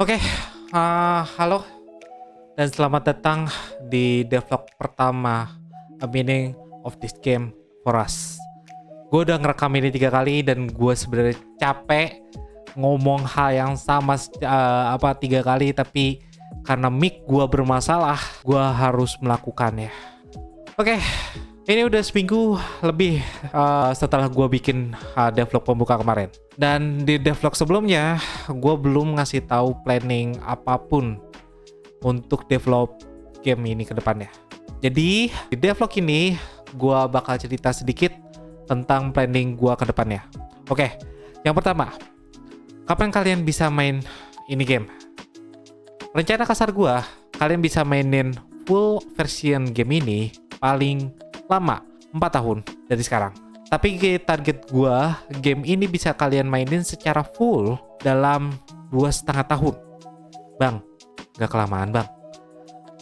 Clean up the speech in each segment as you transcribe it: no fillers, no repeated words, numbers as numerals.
Oke, halo dan selamat datang di devlog pertama A Meaning of this Game for Us. Gue udah ngerekam ini 3 kali dan gue sebenarnya capek ngomong hal yang sama 3 kali, tapi karena mic gue bermasalah, gue harus melakukannya. Oke, ini udah seminggu lebih setelah gue bikin devlog pembuka kemarin. Dan di devlog sebelumnya, gue belum ngasih tahu planning apapun untuk develop game ini ke depannya. Jadi, di devlog ini, gue bakal cerita sedikit tentang planning gue ke depannya. Oke, yang pertama, kapan kalian bisa main ini game? Rencana kasar gue, kalian bisa mainin full version game ini paling lama 4 tahun dari sekarang. Tapi target gua, game ini bisa kalian mainin secara full dalam 2,5 tahun. Bang, gak kelamaan bang.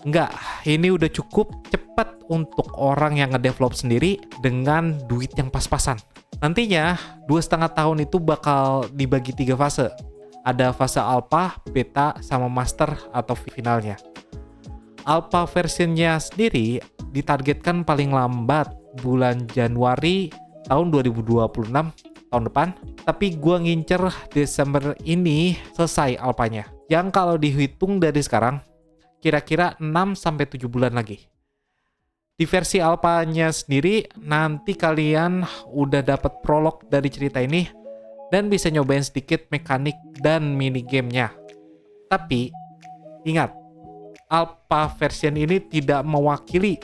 Enggak, ini udah cukup cepat untuk orang yang ngedevelop sendiri dengan duit yang pas-pasan. Nantinya 2,5 tahun itu bakal dibagi 3 fase. Ada fase alpha, beta, sama master atau finalnya. Alpha versionnya sendiri ditargetkan paling lambat bulan Januari tahun 2026 tahun depan, tapi gua ngincer Desember ini selesai alpanya. Yang kalau dihitung dari sekarang kira-kira 6-7 bulan lagi. Di versi alpanya sendiri nanti kalian udah dapat prolog dari cerita ini dan bisa nyobain sedikit mekanik dan mini gamenya. Tapi ingat, alpha version ini tidak mewakili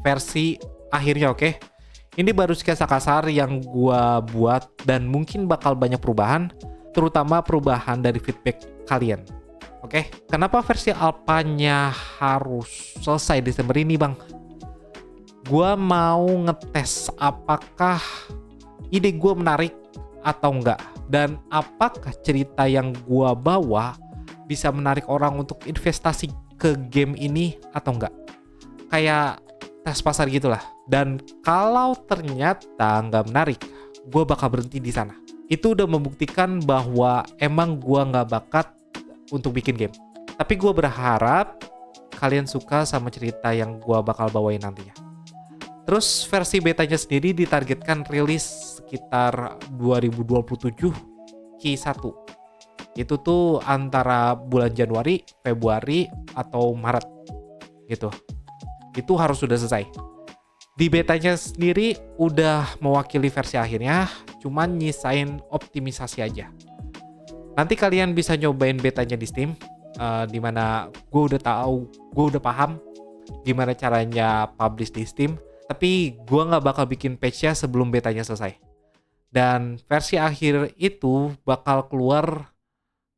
versi akhirnya, oke? Ini baru sketsa kasar yang gua buat dan mungkin bakal banyak perubahan, terutama perubahan dari feedback kalian. Oke? Kenapa versi alpanya harus selesai Desember ini, Bang? Gua mau ngetes apakah ide gua menarik atau enggak, dan apakah cerita yang gua bawa bisa menarik orang untuk investasi ke game ini atau enggak. Kayak tes pasar gitulah. Dan kalau ternyata nggak menarik, gue bakal berhenti di sana. Itu udah membuktikan bahwa emang gue nggak bakat untuk bikin game. Tapi gue berharap kalian suka sama cerita yang gue bakal bawain nantinya. Terus versi betanya sendiri ditargetkan rilis sekitar 2027 Q1. Itu tuh antara bulan Januari, Februari, atau Maret gitu. Itu harus sudah selesai. Di betanya sendiri udah mewakili versi akhirnya, cuman nyisain optimisasi aja. Nanti kalian bisa nyobain betanya di Steam, dimana gue udah paham gimana caranya publish di Steam, tapi gue nggak bakal bikin patch-nya sebelum betanya selesai. Dan versi akhir itu bakal keluar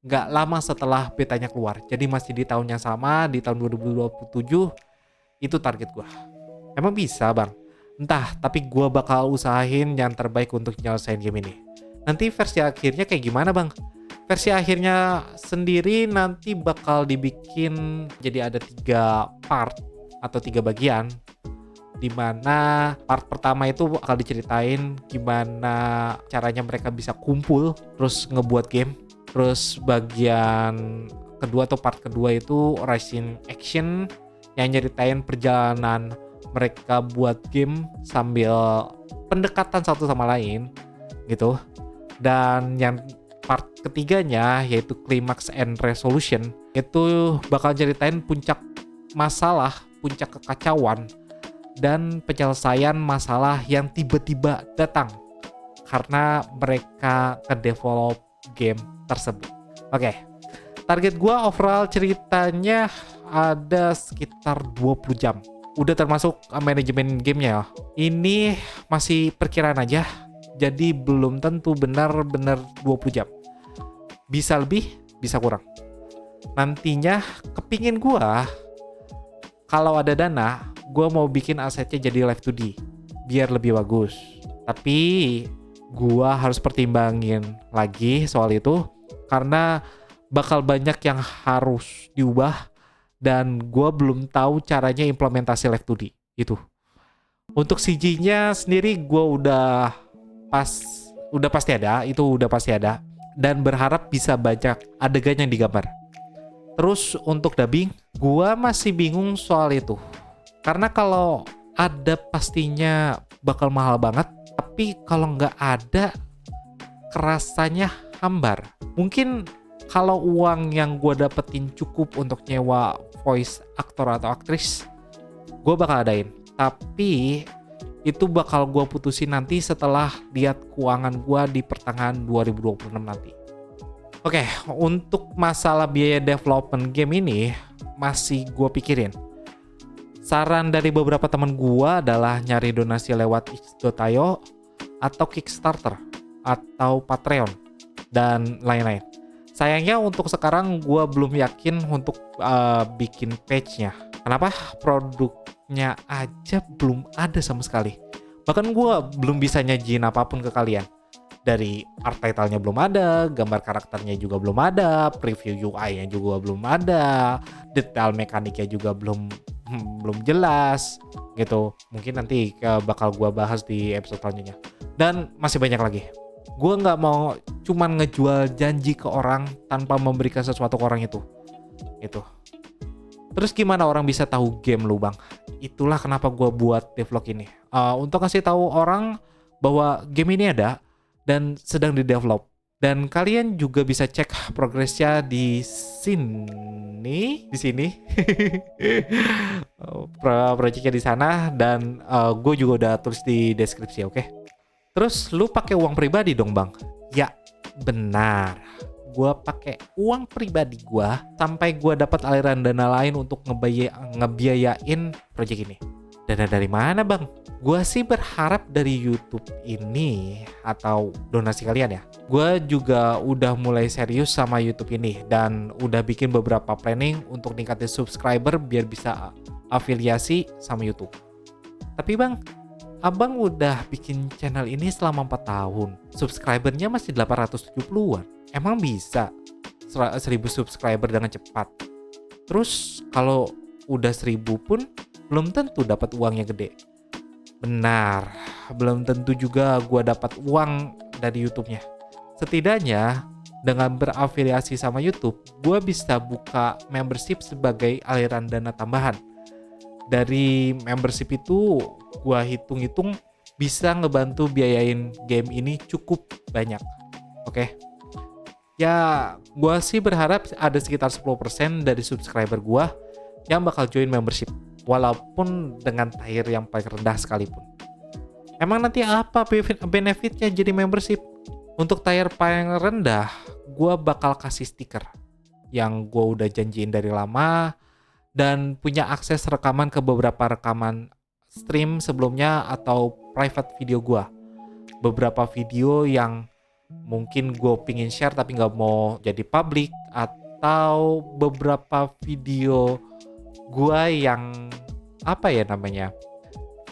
nggak lama setelah betanya keluar. Jadi masih di tahun yang sama, di tahun 2027. Itu target gue. Emang bisa bang? Entah, tapi gue bakal usahain yang terbaik untuk nyelesain game ini. Nanti versi akhirnya kayak gimana bang? Versi akhirnya sendiri nanti bakal dibikin jadi ada 3 part atau 3 bagian. Dimana part pertama itu bakal diceritain gimana caranya mereka bisa kumpul terus ngebuat game. Terus bagian kedua atau part kedua itu Rising Action yang nyeritain perjalanan mereka buat game sambil pendekatan satu sama lain gitu. Dan yang part ketiganya yaitu Climax and Resolution itu bakal ceritain puncak masalah, puncak kekacauan dan penyelesaian masalah yang tiba-tiba datang karena mereka ke-develop game tersebut. Oke. Target gua overall ceritanya ada sekitar 20 jam. Udah termasuk manajemen gamenya. Ini masih perkiraan aja. Jadi belum tentu benar-benar 20 jam. Bisa lebih, bisa kurang. Nantinya kepingin gua kalau ada dana, gua mau bikin asetnya jadi live 2D biar lebih bagus. Tapi gua harus pertimbangin lagi soal itu karena bakal banyak yang harus diubah dan gue belum tahu caranya implementasi Live 2D itu. Untuk CG-nya sendiri gue udah pasti ada, itu udah pasti ada. dan berharap bisa banyak adegan yang digambar. Terus untuk dubbing, gua masih bingung soal itu. Karena kalau ada pastinya bakal mahal banget, tapi kalau nggak ada kerasanya hambar. Mungkin kalau uang yang gue dapetin cukup untuk nyewa voice aktor atau aktris, gue bakal adain. Tapi itu bakal gue putusin nanti setelah lihat keuangan gue di pertengahan 2026 nanti. Oke, untuk masalah biaya development game ini masih gue pikirin. Saran dari beberapa teman gue adalah nyari donasi lewat itch.io atau Kickstarter atau Patreon dan lain-lain. Sayangnya untuk sekarang gue belum yakin untuk bikin page-nya. Kenapa? Produknya aja belum ada sama sekali. Bahkan gue belum bisa nyajiin apapun ke kalian. Dari art title-nya belum ada, gambar karakternya juga belum ada, preview UI-nya juga belum ada, detail mekaniknya juga belum jelas gitu. Mungkin nanti bakal gue bahas di episode selanjutnya. Dan masih banyak lagi. Gue nggak mau cuman ngejual janji ke orang tanpa memberikan sesuatu ke orang itu. Terus gimana orang bisa tahu game lu, Bang? Itulah kenapa gue buat devlog ini. Untuk kasih tahu orang bahwa game ini ada dan sedang di-develop. Dan kalian juga bisa cek progresnya di sini. Projectnya di sana dan gue juga udah tulis di deskripsi, oke? Terus lu pakai uang pribadi dong, Bang? Ya, benar. Gua pakai uang pribadi gua sampai gua dapat aliran dana lain untuk ngebiayain proyek ini. Dana dari mana, Bang? Gua sih berharap dari YouTube ini atau donasi kalian ya. Gua juga udah mulai serius sama YouTube ini dan udah bikin beberapa planning untuk ningkatin subscriber biar bisa afiliasi sama YouTube. Tapi, Bang, Abang udah bikin channel ini selama 4 tahun. Subscribernya masih 870-an. Emang bisa 1000 subscriber dengan cepat? Terus kalau udah 1000 pun belum tentu dapat uangnya gede. Benar, belum tentu juga gua dapat uang dari YouTube-nya. Setidaknya dengan berafiliasi sama YouTube, gua bisa buka membership sebagai aliran dana tambahan. Dari membership itu gua hitung-hitung bisa ngebantu biayain game ini cukup banyak. Oke. Ya, gua sih berharap ada sekitar 10% dari subscriber gua yang bakal join membership, walaupun dengan tier yang paling rendah sekalipun. Emang nanti apa benefitnya jadi membership? Untuk tier paling rendah, gua bakal kasih stiker yang gua udah janjiin dari lama dan punya akses rekaman ke beberapa rekaman stream sebelumnya atau private video gua. Beberapa video yang mungkin gue pingin share tapi nggak mau jadi public, atau beberapa video gua yang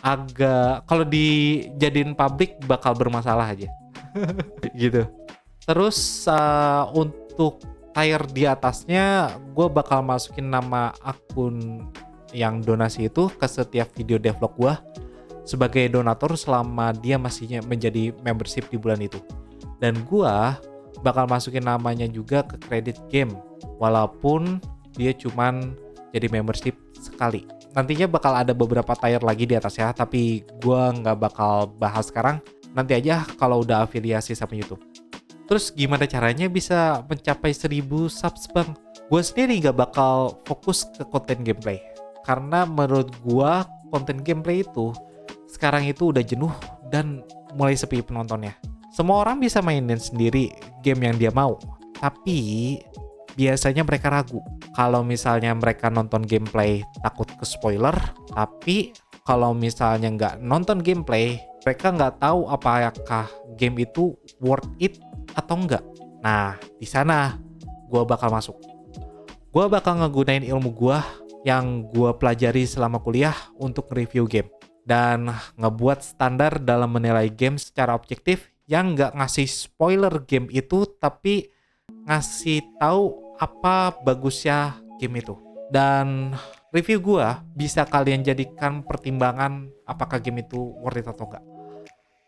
agak kalau dijadiin public bakal bermasalah aja. Gitu. Terus untuk tier di atasnya gue bakal masukin nama akun yang donasi itu ke setiap video devlog gue sebagai donatur selama dia masih menjadi membership di bulan itu. Dan gue bakal masukin namanya juga ke kredit game walaupun dia cuman jadi membership sekali. Nantinya bakal ada beberapa tier lagi di atas ya, tapi gue nggak bakal bahas sekarang. Nanti aja kalau udah afiliasi sama YouTube. Terus gimana caranya bisa mencapai 1000 subs, Bang? Gue sendiri gak bakal fokus ke konten gameplay. Karena menurut gue konten gameplay itu sekarang itu udah jenuh dan mulai sepi penontonnya. Semua orang bisa mainin sendiri game yang dia mau. Tapi biasanya mereka ragu. Kalau misalnya mereka nonton gameplay takut ke spoiler. Tapi kalau misalnya nggak nonton gameplay, mereka nggak tahu apakah game itu worth it atau enggak. Nah, di sana gue bakal masuk. Gue bakal ngegunain ilmu gue yang gue pelajari selama kuliah untuk review game. Dan ngebuat standar dalam menilai game secara objektif yang nggak ngasih spoiler game itu, tapi ngasih tahu apa bagusnya game itu. Dan review gue bisa kalian jadikan pertimbangan apakah game itu worth it atau enggak.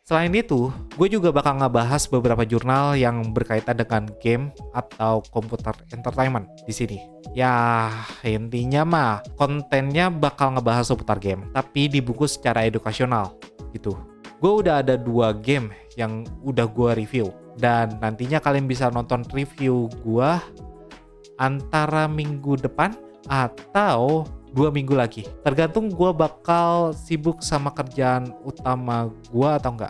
Selain itu, gue juga bakal ngebahas beberapa jurnal yang berkaitan dengan game atau komputer entertainment di sini. Ya, intinya mah kontennya bakal ngebahas seputar game, tapi dibungkus secara edukasional gitu. Gue udah ada 2 game yang udah gue review, dan nantinya kalian bisa nonton review gue antara minggu depan atau 2 minggu lagi. Tergantung gue bakal sibuk sama kerjaan utama gue atau enggak.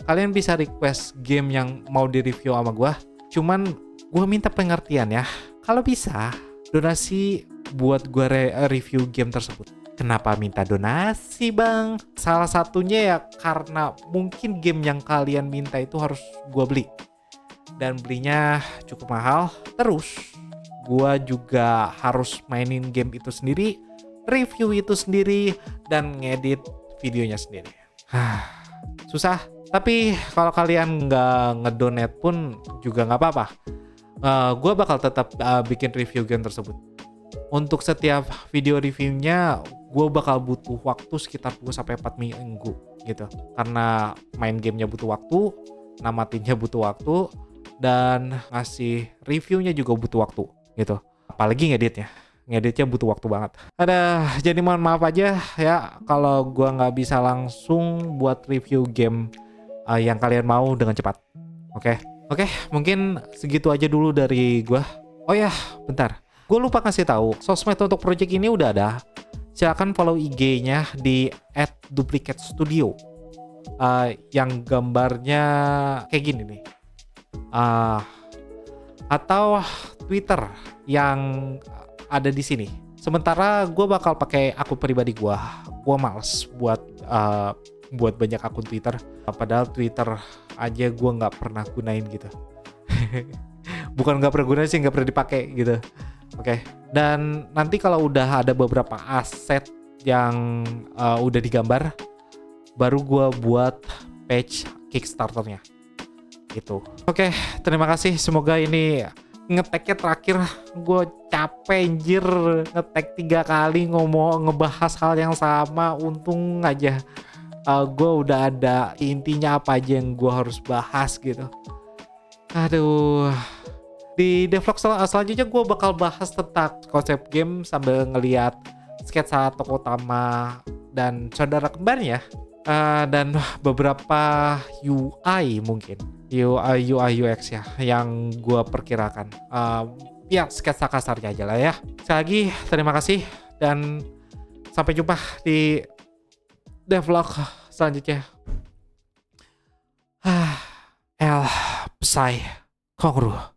Kalian bisa request game yang mau di-review sama gue. Cuman gue minta pengertian ya. Kalau bisa, donasi buat gue review game tersebut. Kenapa minta donasi, Bang? Salah satunya ya karena mungkin game yang kalian minta itu harus gue beli. Dan belinya cukup mahal. Terus gua juga harus mainin game itu sendiri, review itu sendiri, dan ngedit videonya sendiri. Susah, tapi kalau kalian nggak ngedonate pun juga nggak apa-apa. Gua bakal tetap bikin review game tersebut. Untuk setiap video reviewnya, gua bakal butuh waktu sekitar 2-4 minggu gitu. Karena main gamenya butuh waktu, namatinnya butuh waktu, dan ngasih reviewnya juga butuh waktu gitu. Apalagi ngeditnya butuh waktu banget. Jadi mohon maaf aja ya kalau gua nggak bisa langsung buat review game yang kalian mau dengan cepat. Oke, mungkin segitu aja dulu dari gua. Oh ya, bentar. Gue lupa kasih tahu, sosmed untuk project ini udah ada. Silakan follow IG-nya di @duplicatestudio. Yang gambarnya kayak gini nih. Atau Twitter yang ada di sini. Sementara gue bakal pakai akun pribadi gue. Gue males buat banyak akun Twitter. Padahal Twitter aja gue nggak pernah gunain gitu. Bukan nggak pernah gunain sih, nggak pernah dipakai gitu. Oke. Dan nanti kalau udah ada beberapa aset yang udah digambar, baru gue buat page Kickstarter-nya. Gitu. Oke, terima kasih. Semoga ini ngeteknya terakhir. Gue capek anjir ngetek 3 kali ngebahas hal yang sama. Untung aja gue udah ada intinya apa aja yang gue harus bahas gitu. Aduh. Di devlog selanjutnya gue bakal bahas tentang konsep game sambil ngeliat sketsa tokoh utama dan saudara kembarnya. Dan beberapa UI mungkin UI UX ya yang gue perkirakan. Ya sketsa kasarnya aja lah ya. Sekali lagi terima kasih dan sampai jumpa di devlog selanjutnya. El Psy Kongru.